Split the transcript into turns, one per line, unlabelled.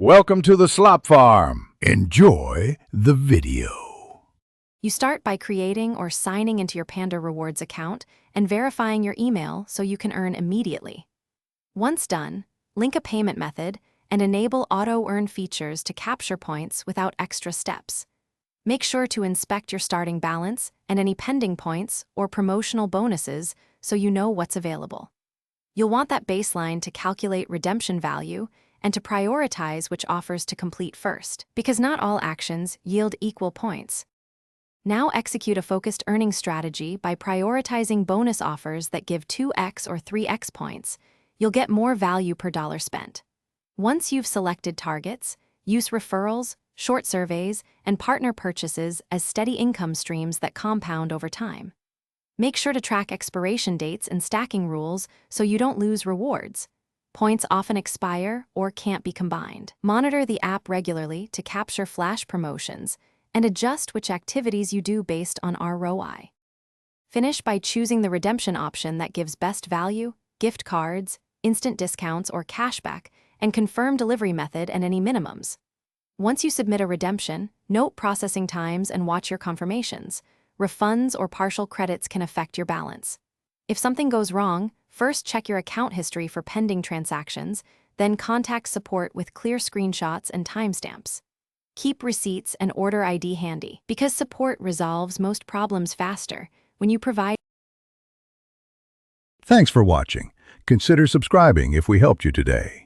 Welcome to the Slop Farm. Enjoy the video.
You start by creating or signing into your Panda Rewards account and verifying your email so you can earn immediately. Once done, link a payment method and enable auto-earn features to capture points without extra steps. Make sure to inspect your starting balance and any pending points or promotional bonuses so you know what's available. You'll want that baseline to calculate redemption value and to prioritize which offers to complete first, because not all actions yield equal points. Now execute a focused earning strategy by prioritizing bonus offers that give 2x or 3x points. You'll get more value per dollar spent. Once you've selected targets, use referrals, short surveys, and partner purchases as steady income streams that compound over time. Make sure to track expiration dates and stacking rules so you don't lose rewards. Points often expire or can't be combined. Monitor the app regularly to capture flash promotions and adjust which activities you do based on ROI. Finish by choosing the redemption option that gives best value, gift cards, instant discounts, or cashback, and confirm delivery method and any minimums. Once you submit a redemption, note processing times and watch your confirmations. Refunds or partial credits can affect your balance. If something goes wrong, first check your account history for pending transactions, then contact support with clear screenshots and timestamps. Keep receipts and order ID handy, because support resolves most problems faster when you provide.
Thanks for watching. Consider subscribing if we helped you today.